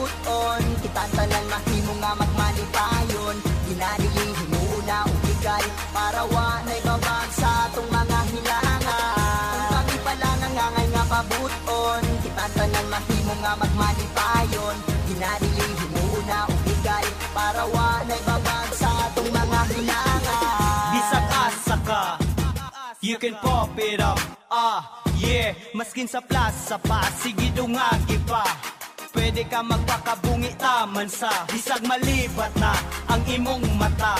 pabuton, kitang tanan mahimo nga magmalipayon. Ginadilihin mo una ubigal, para wanay babag sa atong mga hilangan. Kung kami pala ngangangay nga pabuton, kitang tanan mahimo nga magmalipayon. Ginadilihin mo una ubigal, para wanay babag sa atong mga hilangan. Bisag asa ka, you can pop it up, yeah. Maskin sa plaza pa, sige dungagi pa. Pwede ka magpakabungi taman sa bisag malibat na ang imong mata.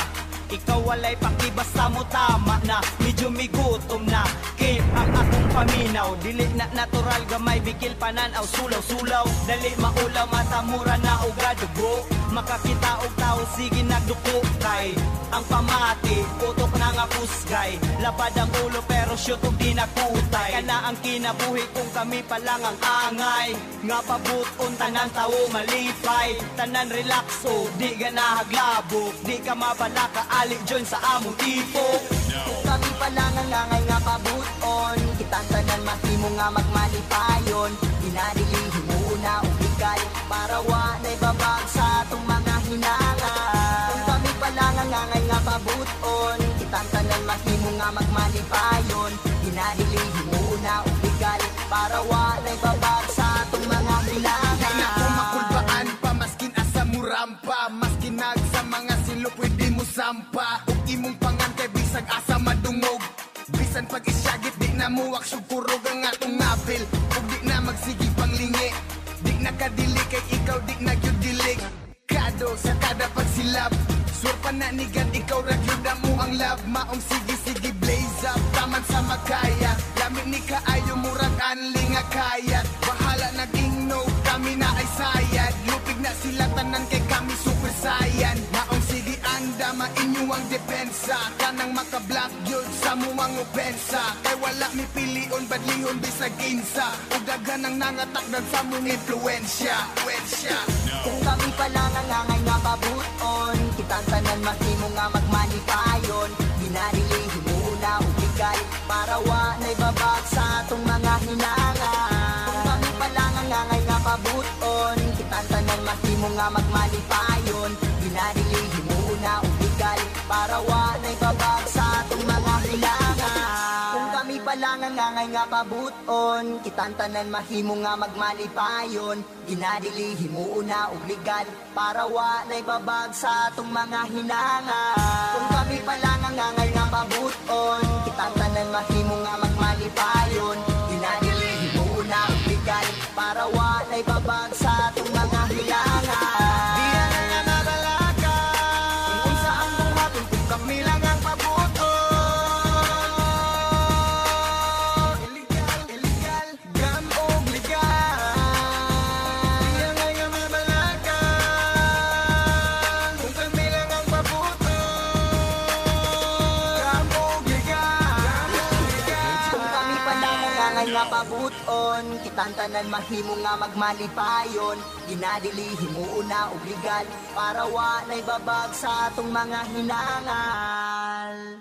Ikaw walay pakibasta mo tama na, medyo migutom na. Kip ang akong paminaw, dili na natural gamay bikil pananaw. Sulaw-sulaw, dali maulaw mata mura na uga dugo. Makakita og tao sige nagduko kay ang pamati, utok na nga pusgay. Labad ang ulo pero shoot og di nakutay. Kana ang kinabuhi kung kami pa lang ang angay. Nga pabuton tanan tao malipay. Tanan relakso, di ganahaglabok. Di ka mabalaka alik join sa among tipo. Kung kami pa lang ang angay nga pabuton, kitang tanan mahimo nga magmalipayon. Ginadilihin mo una ubigal, para wanay babag sa atong mga hinangan. Kung kami pa lang ang angay nga pabuton, kitang tanan mahimo nga magmalipayon. Ginadilihin mo una ubigal, para wanay babag sa atong mga hilangan. Kaya na kumakulbaan pa, maskin asa mo rampa, maskin sa mga silo pwede mo sampa. Ug imong pangantay bisag asa madungog, bisan pag isyagit di na muwak sugkurog ang atong ngapil. Ug di na magsigi panglingi, di na kadili kay ikaw di na gyud dilig. Kado sa kada pagsilap, sure pa na nigan ikaw ragyod mo ang love. Maong sige blaze up, taman sa makaya. Lamig ni kaayo murag anli nga kayat. Bahala naging no, kami na ay sayad. Lupig na sila tanan kay kami super sayan. Maong sige anda, mainyo ang depensa. Kanang maka-black yun sa muwang opensa. Kay wala mi pilion, badlihon bisag insa. Ug daghan ang nangatakdan sa mong influensya. Kung kami pa lang ang angay nga pabuton, kitang tanan mahimo nga magmalipayon. Ginadilihin mo una ubigal, para wanay babag sa atong mga hinangan. Kung kami pa lang ang angay nga pabuton, kitang tanan mahimo nga magmalipayon. Ginadilihin mo una ubigal, para wanay babag sa atong mga hilangan. Kung kami pa lang ang angay nga pabuton, kitang tanan mahimo nga magmalipayon. Ginadilihin mo una ubigal, para wanay babag sa atong mga hinangan. Kung kami pa lang ang angay nga pabuton, kitang tanan mahimo nga magmalipayon. Ginadilihin mo una ubigal, para wanay babag sa atong mga hilangan. Di yan ang nabalaka, kung saan buhaton kung kami lang ang pabuton. Illegal, gam og legal. Di yan ang nabalaka, kung kami lang ang pabuton. Gam og legal. Kung kami pa lang ang angay nga pabuton, kitang tanan mahimo nga magmalipayon. Ginadilihin mo una ubigal, para wanay babag sa atong mga hinangan.